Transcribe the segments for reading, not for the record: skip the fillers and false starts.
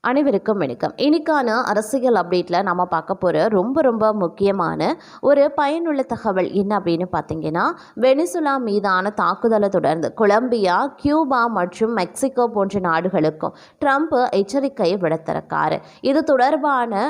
அனைவருக்கும் வணக்கம். இன்னைக்கான அரசியல் அப்டேட்டில் நம்ம பார்க்க போகிற ரொம்ப முக்கியமான ஒரு பயனுள்ள தகவல் என்ன அப்படின்னு பார்த்தீங்கன்னா, வெனிசுலா மீதான தாக்குதலை தொடர்ந்து கொலம்பியா, கியூபா மற்றும் மெக்சிகோ போன்ற நாடுகளுக்கும் ட்ரம்ப் எச்சரிக்கையை விடுத்திருக்காரு. இது தொடர்பான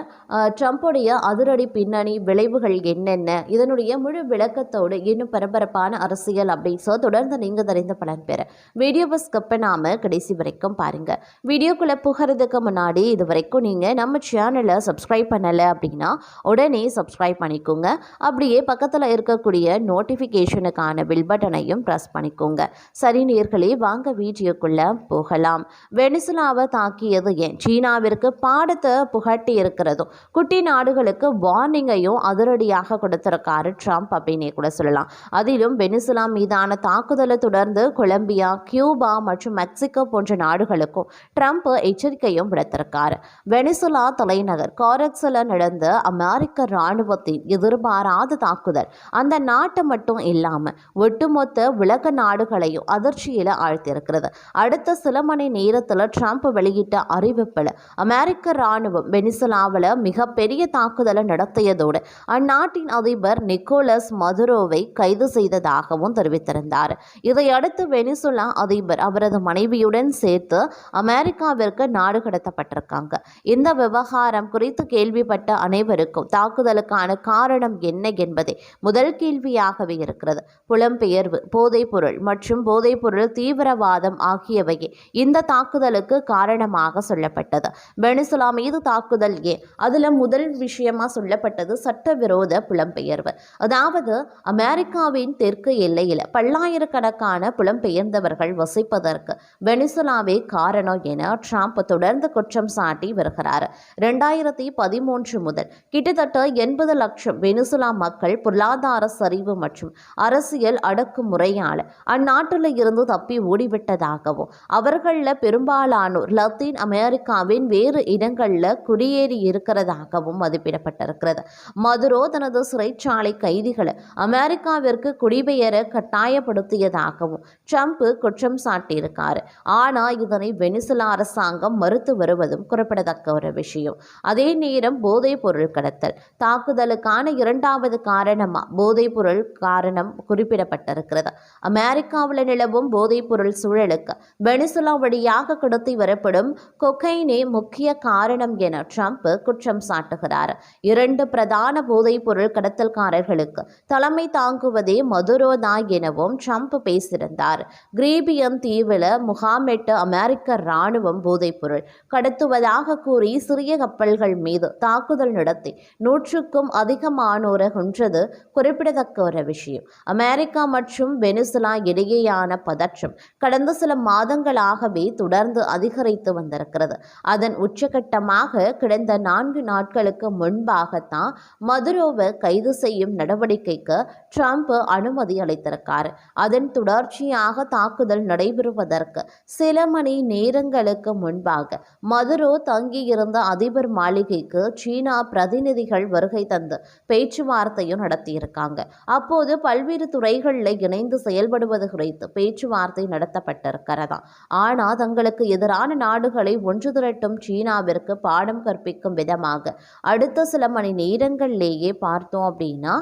ட்ரம்ப்புடைய அதிரடி பின்னணி விளைவுகள் என்னென்ன, இதனுடைய முழு விளக்கத்தோடு இன்னும் பரபரப்பான அரசியல் அப்டேட்ஸோ தொடர்ந்து நீங்கள் தெரிந்த பலன் பெற வீடியோவை ஸ்கிப் பண்ணாமல் கடைசி வரைக்கும் பாருங்கள். வீடியோக்குள்ளே புகிறதுக்கு முன்னாடி இது வரைக்கும் நீங்கள் நம்ம சேனலை சப்ஸ்கிரைப் பண்ணலை அப்படின்னா உடனே சப்ஸ்கிரைப் பண்ணிக்கோங்க. அப்படியே பக்கத்தில் இருக்கக்கூடிய நோட்டிஃபிகேஷனுக்கான பில் பட்டனையும் ப்ரெஸ் பண்ணிக்கோங்க. சரி நேயர்களே, வாங்க வீடியோக்குள்ளே போகலாம். வெனிசுலாவை தாக்கியது ஏன், சீனாவிற்கு பாடத்தை புகட்டி இருக்கிறதும், குட்டி நாடுகளுக்கு வார்னிங்கையும் அதிரடியாக கொடுத்திருக்காரு ட்ரம்ப் அப்படின்னே கூட சொல்லலாம். அதிலும் வெனிசுலா மீதான தாக்குதலை தொடர்ந்து கொலம்பியா, கியூபா மற்றும் மெக்சிகோ போன்ற நாடுகளுக்கும் ட்ரம்ப் எச்சரிக்கையும் விடுத்திருக்காரு. வெனிசுலா தலைநகர் காரக்ஸில் நடந்த அமெரிக்க இராணுவத்தின் எதிர்பாராத தாக்குதல் அந்த நாட்டை மட்டும் இல்லாமல் ஒட்டுமொத்த உலக நாடுகளையும் அதிர்ச்சியில் ஆழ்த்தியிருக்கிறது. அடுத்த சில மணி நேரத்தில் ட்ரம்ப் வெளியிட்ட அறிவிப்பில் அமெரிக்க இராணுவம் வெனிசுலாவில் மிகப்பெரிய தாக்குதலை நடத்தியதோடு அந்நாட்டின் அதிபர் நிக்கோலஸ் மதுரோவை கைது செய்ததாகவும் தெரிவித்திருந்தார். இதையடுத்து வெனிசுலா அதிபர் அவரது மனைவியுடன் சேர்த்து அமெரிக்காவிற்கு நாடு கடத்தப்பட்டிருக்காங்க. இந்த விவகாரம் குறித்து கேள்விப்பட்ட அனைவருக்கும் தாக்குதலுக்கான காரணம் என்ன என்பதே முதல் கேள்வியாகவே இருக்கிறது. புலம்பெயர்வு, போதைப்பொருள் மற்றும் போதைப்பொருள் தீவிரவாதம் ஆகியவையே இந்த தாக்குதலுக்கு காரணமாக சொல்லப்பட்டது. வெனிசுலா மீது தாக்குதல் ஏன், அதுல முதல் விஷயமா சொல்லப்பட்டது சட்டவிரோத புலம்பெயர்வு. அதாவது அமெரிக்காவின் தெற்கு எல்லையில் பல்லாயிரக்கணக்கான புலம்பெயர்ந்தவர்கள் வசிப்பதற்கு வெனிசுலாவே காரணம் என ட்ரம்ப் தொடர்ந்து குற்றம் சாட்டி வருகிறார். 2013 முதல் கிட்டத்தட்ட 80 லட்சம் வெனிசுலா மக்கள் பொருளாதார சரிவு மற்றும் அரசியல் அடக்குமுறையால் அந்நாட்டில் இருந்து தப்பி ஓடிவிட்டதாகவும், அவர்களில் பெரும்பாலானோர் லத்தீன் அமெரிக்காவின் வேறு இடங்களில் குடியேறி இருக்கிறதாகவும் மதிப்பிடப்பட்டிருக்கிறது. மதுரோ தனது சிறைச்சாலை கைதிகளை அமெரிக்காவிற்கு குடிபெயர கட்டாயப்படுத்தியதாகவும் ட்ரம்ப் குற்றம் சாட்டியிருக்கார். ஆனால் இதனை வெனிசுலா அரசாங்கம் மறுத்து வருவதும் குறிப்பிடத்தக்க ஒரு விஷயம். அதே நேரம் போதைப் பொருள் கடத்தல் தாக்குதலுக்கான இரண்டாவது காரணமா போதைப் பொருள் காரணம் குறிப்பிடப்பட்டிருக்கிறது. அமெரிக்காவில் நிலவும் போதைப் பொருள் சூழலுக்கு வெனிசுலா வழியாக கடத்தி வரப்படும் கொக்கைனே முக்கிய காரணம் என ட்ரம்ப் குற்றம் சாட்டுகிறார். 2 பிரதான போதைப் பொருள் கடத்தல்காரர்களுக்கு தலைமை தாங்குவதே மதுரோ தான் எனவும் ட்ரம்ப் பேசியிருந்தார். கிரீபியன் தீவில் முகாமிட்டு அமெரிக்க இராணுவம் போதைப்பொருள் கடத்துவதாக கூறி சிறிய கப்பல்கள் மீது தாக்குதல் நடத்தி 100க்கும் அதிகமானோரை கொன்றது குறிப்பிடத்தக்க ஒரு விஷயம். அமெரிக்கா மற்றும் வெனிசுலா இடையேயான பதற்றம் கடந்த சில மாதங்களாகவே தொடர்ந்து அதிகரித்து வந்திருக்கிறது. அதன் உச்சகட்டமாக கடந்த 4 நாட்களுக்கு முன்பாகத்தான் மதுரோவை கைது செய்யும் நடவடிக்கைக்கு ட்ரம்ப் அனுமதி அளித்திருக்கார். அதன் தொடர்ச்சியாக தாக்குதல் நடைபெறுவதற்கு சில மணி நேரங்களுக்கு முன்பாக மதுரோ தங்கியிருந்த அதிபர் மாளிகைக்கு சீனா பிரதிநிதிகள் வருகை தந்து பேச்சுவார்த்தையும் நடத்தியிருக்காங்க. அப்போது பல்வேறு துறைகளில் இணைந்து செயல்படுவது குறித்து பேச்சுவார்த்தை நடத்தப்பட்டிருக்கிறதா. ஆனால் தங்களுக்கு எதிரான நாடுகளை ஒன்று திரட்டும் சீனாவிற்கு பாடம் கற்பிக்கும் விதமாக அடுத்த சில மணி நேரங்களிலேயே பார்த்தோம் அப்படின்னா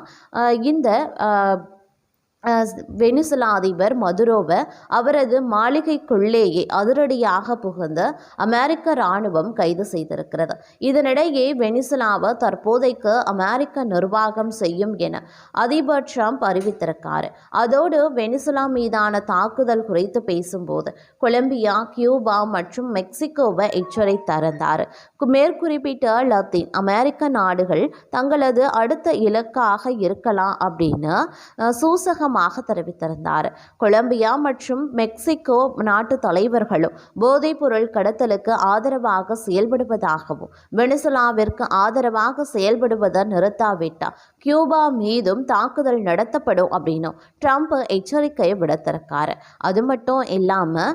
இந்த வெனிசுலா அதிபர் மதுரோவை அவரது மாளிகைக்குள்ளேயே அதிரடியாக புகுந்து அமெரிக்க இராணுவம் கைது செய்திருக்கிறது. இதனிடையே வெனிசுலாவை தற்போதைக்கு அமெரிக்க நிர்வாகம் செய்யும் என அதிபர் ட்ரம்ப் அறிவித்திருக்கார். அதோடு வெனிசுலா மீதான தாக்குதல் குறித்து பேசும்போது கொலம்பியா, கியூபா மற்றும் மெக்சிகோவை எச்சரித்திருந்தார். மேற்குறிப்பிட்ட லத்தீன் அமெரிக்க நாடுகள் தங்களது அடுத்த இலக்காக இருக்கலாம் அப்படின்னு சூசகமாக தெரிவித்திருந்தார். கொலம்பியா மற்றும் மெக்சிகோ நாட்டு தலைவர்களும் போதைப் பொருள் கடத்தலுக்கு ஆதரவாக செயல்படுவதாகவும், வெனிசுலாவிற்கு ஆதரவாக செயல்படுவதை நிறுத்தாவிட்டால் கியூபா மீதும் தாக்குதல் நடத்தப்படும் அப்படின்னு ட்ரம்ப் எச்சரிக்கை விடுத்திருக்காரு. அது மட்டும் இல்லாமல்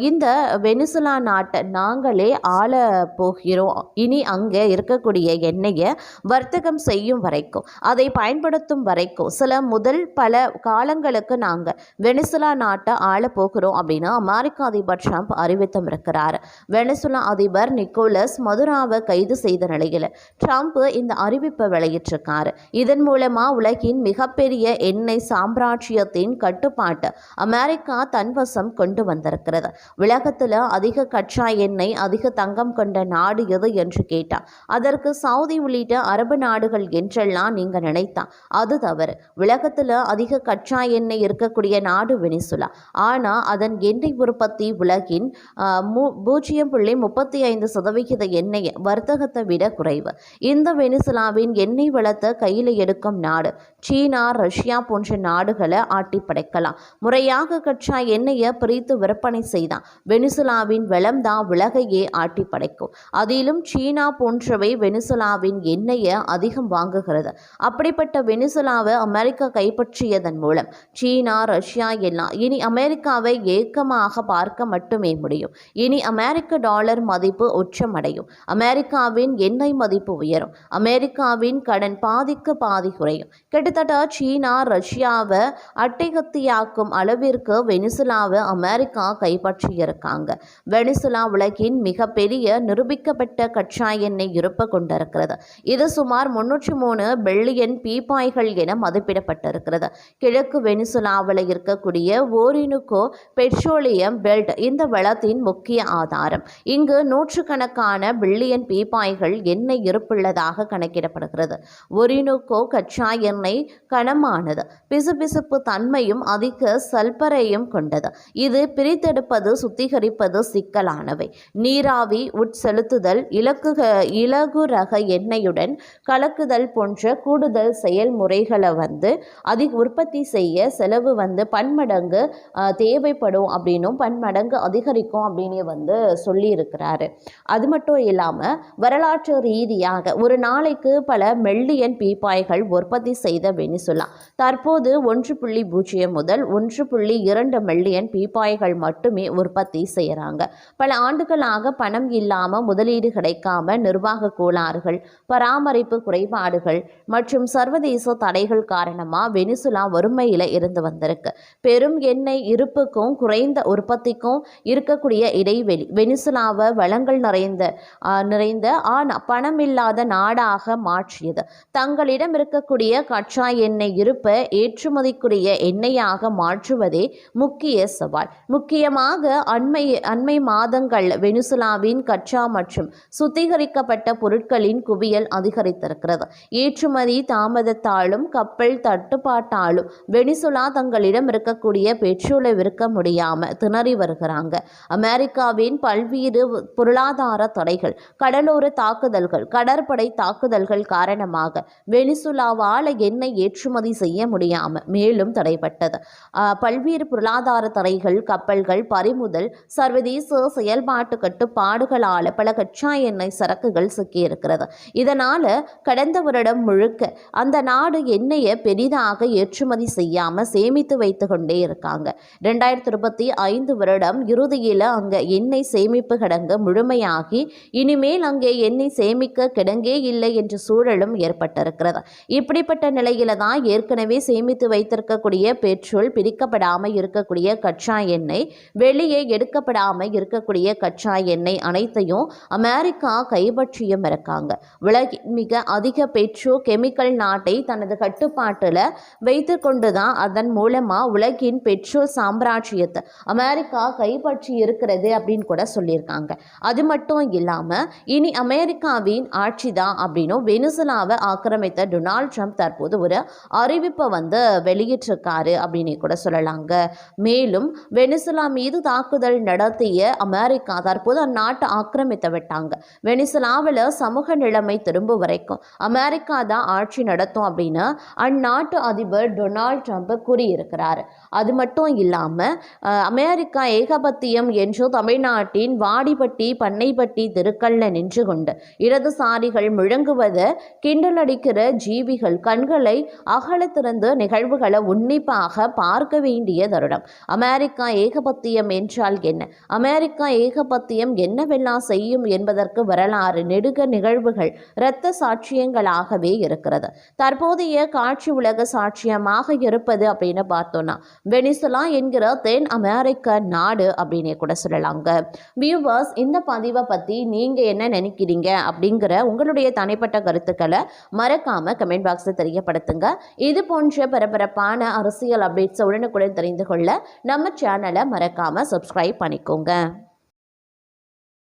இந்த வெனிசுலா நாட்டை நாங்களே ஆள போகிறோம், இனி அங்கே இருக்கக்கூடிய எண்ணெயை வர்த்தகம் செய்யும் வரைக்கும், அதை பயன்படுத்தும் வரைக்கும் சில முதல் பல காலங்களுக்கு நாங்கள் வெனிசுலா நாட்டை ஆள போகிறோம் அப்படின்னு அமெரிக்க அதிபர் ட்ரம்ப் அறிவித்தும் இருக்கிறார். வெனிசுலா அதிபர் நிக்கோலஸ் மதுராவை கைது செய்த நிலையில் ட்ரம்ப் இந்த அறிவிப்பை வெளியிட்டிருக்காரு. இதன் மூலமா உலகின் மிகப்பெரிய எண்ணெய் சாம்ராஜ்யத்தின் கட்டுப்பாட்டு அமெரிக்கா தன்வசம் கொண்டு வந்திருக்கிறது. உலகத்தில் அதிக கச்சா எண்ணெய், அதிக தங்கம் கொண்ட நாடு எது என்று கேட்டால் அதற்கு சவுதி உள்ளிட்ட அரபு நாடுகள் என்றெல்லாம் நீங்க நினைத்தா அது தவறு. உலகத்தில் அதிக கச்சா எண்ணெய் இருக்கக்கூடிய நாடு வெனிசுலா. ஆனால் அதன் எண்ணெய் உற்பத்தி உலகின் 0.35% எண்ணெய் வர்த்தகத்தை விட குறைவு. இந்த வெனிசுலாவின் எண்ணெய் வளத்தை கையில் எடுக்கும் நாடு சீனா, ரஷ்யா போன்ற நாடுகளை ஆட்டி படைக்கலாம். முறையாக கச்சா எண்ணெயை பிரித்து விற்பனை செய்தான் வெனிசுலாவின் வளம் தான் உலகையே ஆட்டி படைக்கும். அதிலும் சீனா போன்றவை வெனிசுலாவின் எண்ணெயை அதிகம் வாங்குகிறது. அப்படிப்பட்ட வெனிசுலாவை அமெரிக்கா கைப்பற்றியதன் மூலம் சீனா, ரஷ்யா எல்லாம் இனி அமெரிக்காவை ஏக்கமாக பார்க்க மட்டுமே முடியும். இனி அமெரிக்க டாலர் மதிப்பு உச்சமடையும். அமெரிக்காவின் எண்ணெய் மதிப்பு உயரும். அமெரிக்காவின் கடன் பாதிக்கு பாதி குறையும். கிட்டத்தட்ட சீனா, ரஷ்யாவை அட்டைகத்தியாக்கும் அளவிற்கு வெனிசுலாவை அமெரிக்கா கைப்பற்றியிருக்காங்க. வெனிசுலா உலகின் மிகப்பெரிய நிரூபிக்கப்பட்ட கச்சா எண்ணெய் இருப்பு கொண்டிருக்கிறது. இது சுமார் 303 பில்லியன் பீப்பாய்கள் என மதிப்பிடப்பட்டிருக்கிறது. கிழக்கு வெனிசுலாவில் இருக்கக்கூடிய ஓரினுகோ பெட்ரோலியம் பெல்ட் இந்த வளத்தின் முக்கிய ஆதாரம். இங்கு நூற்றுக்கணக்கான பில்லியன் பீப்பாய்கள் எண்ணெய் இருப்புள்ளதாக கணக்கிடப்படுகிறது. ஒரினுகோ கச்சா எண்ணெய் கனமானது, பிசுபிசுப்பு தன்மையும் அதிக சல்பரையும் கொண்டது. இது பிரித்தெடுப்பது, சுத்திகரிப்பது சிக்கலானவை. நீராவி உட்செலுத்துதல், இலகு ரக எண்ணெயுடன் கலக்குதல் போன்ற கூடுதல் செயல்முறைகளை அதிக உற்பத்தி செய்ய செலவு பன்மடங்கு தேவைப்படும் அப்படின்னும் பன்மடங்கு அதிகரிக்கும் அப்படின்னு சொல்லி இருக்கிறாரு. அது மட்டும் இல்லாமல் வரலாற்று ரீதியாக ஒரு நாளைக்கு பல மில்லியன் பீப்பாய்கள் உற்பத்தி செய்த வெனிசுலா தற்போது 1.0 முதல் 1.2 மில்லியன் பீப்பாய்கள் மட்டுமே உற்பத்தி செய்கிறாங்க. பல ஆண்டுகளாக பணம் இல்லாமல், முதலீடு கிடைக்காம, நிர்வாக கோளாறுகள், பராமரிப்பு குறைபாடுகள் மற்றும் சர்வதேச தடைகள் காரணமாக வெனிசுலா வறுமையில் இருந்து வந்திருக்கு. பெரும் எண்ணெய் இருப்புக்கும் குறைந்த உற்பத்திக்கும் இருக்கக்கூடிய இடைவெளி வெனிசுலாவை வளங்கள் நிறைந்த ஆனால் பணம் இல்லாத நாடாக மாற்றியது. தங்களிடம் இருக்கக்கூடிய கச்சா எண்ணெய் இருப்பை ஏற்றுமதிக்குரிய எண்ணெயாக மாற்றுவதே முக்கிய சவால். முக்கியமாக அண்மை மாதங்கள் வெனிசுலாவின் கச்சா மற்றும் சுத்திகரிக்கப்பட்ட பொருட்களின் குவியல் அதிகரித்திருக்கிறது. ஏற்றுமதி தாமதத்தாலும் கப்பல் தட்டுப்பாட்டாலும் வெனிசுலா தங்களிடம் இருக்கக்கூடிய பெட்ரோலை விற்க முடியாம திணறி வருகிறாங்க. அமெரிக்காவின் பல்வேறு பொருளாதார தடைகள், கடலோர தாக்குதல்கள், கடற்படை தாக்குதல்கள் காரணமாக வெனிசுலாவால் எண்ணெய் ஏற்றுமதி செய்ய முடியாம மேலும் தடைப்பட்டது. பல்வேறு பொருளாதார தடைகள், கப்பல்கள் பறிமுதல், சர்வதேச செயல்பாட்டு கட்டுப்பாடுகளால் பல கச்சா எண்ணெய் சரக்குகள் சிக்கியிருக்கிறது. இதனால கடந்த வருடம் முழுக்க அந்த நாடு எண்ணெயை பெரிதாக ஏற்றுமதி செய்யாம சேமித்து வைத்து கொண்டே இருக்காங்க. 2025 வருடம் இறுதியில் அங்க எண்ணெய் சேமிப்பு கிடங்கு முழுமையாகி இனிமேல் அங்கே எண்ணெய் சேமிக்க கிடங்கே இல்லை என்ற சூழலும் ஏற்பட்டிருக்கிறது. இப்படிப்பட்ட நிலையில தான் ஏற்கனவே சேமித்து வைத்திருக்கக்கூடிய பெட்ரோல், பிரிக்கப்படாமல் இருக்கக்கூடிய கச்சா எண்ணெய், வெளியே எடுக்கப்படாமல் இருக்கக்கூடிய கச்சா எண்ணெய் அனைத்தையும் அமெரிக்கா கைப்பற்றியும் இருக்காங்க. உலகின் மிக அதிக பெட்ரோ கெமிக்கல் நாட்டை தனது கட்டுப்பாட்டில் வைத்து கொண்டுதான் அதன் மூலமா உலகின் பெட்ரோல் சாம்ராஜ்யத்தை அமெரிக்கா கைப்பற்றி இருக்கிறது அப்படின்னு கூட சொல்லியிருக்காங்க. அது மட்டும் இல்லாம இனி அமெரிக்காவின் ஆட்சி தான் அப்படின்னும் வெனிசுலாவை ஆக்கிரமித்த டொனால்ட் ட்ரம்ப் தற்போது ஒரு அறிவிப்பை வெளியிட்டிருக்காரு அப்படின்னு கூட சொல்லலாங்க. மேலும் வெனிசுலா மீது தாக்குதல் நடத்திய அமெரிக்கா தற்போது அந்நாட்டை ஆக்கிரமித்து விட்டாங்க. வெனிசுலாவில் சமூக நிலைமை திரும்ப வரைக்கும் அமெரிக்கா தான் ஆட்சி நடத்தும் அப்படின்னு அந்நாட்டு அதிபர் டொனால்ட் ட்ரம்ப் கூறியிருக்கிறார். அது மட்டும் இல்லாமல் அமெரிக்கா ஏகபத்தியம் என்று தமிழ்நாட்டின் வாடிப்பட்டி, பண்ணைப்பட்டி தெருக்கல்ல நின்று கொண்டு இடதுசாரிகள் முழங்குவதை கிண்டலடிக்கிற ஜீவிகள் கண்களை அகல திறந்து நிகழ்வுகளை உன்னிப்பாக பார்க்க வேண்டிய தருணம். அமெரிக்கா ஏகபத்தியம் என்றால் என்ன, அமெரிக்கா ஏகபத்தியம் என்னவெல்லாம் செய்யும் என்பதற்கு வரலாறு நெடுக நிகழ்வுகள் இரத்த சாட்சியங்களாகவே இருக்கிறது. தற்போதைய காட்சி உலக சாட்சியமாக நாடாக இருப்பது அப்படின்னு பார்த்தோன்னா வெனிசுலா என்கிற தென் அமெரிக்க நாடு அப்படின்னே கூட சொல்லலாங்க. வியூவர்ஸ், இந்த பதிவை பற்றி நீங்கள் என்ன நினைக்கிறீங்க அப்படிங்கிற உங்களுடைய தனிப்பட்ட கருத்துக்களை மறக்காம கமெண்ட் பாக்ஸில் தெரியப்படுத்துங்க. இது போன்ற பரபரப்பான அரசியல் அப்டேட்ஸ் உடனுக்குடன் தெரிந்து கொள்ள நம்ம சேனலை மறக்காம சப்ஸ்கிரைப் பண்ணிக்கோங்க.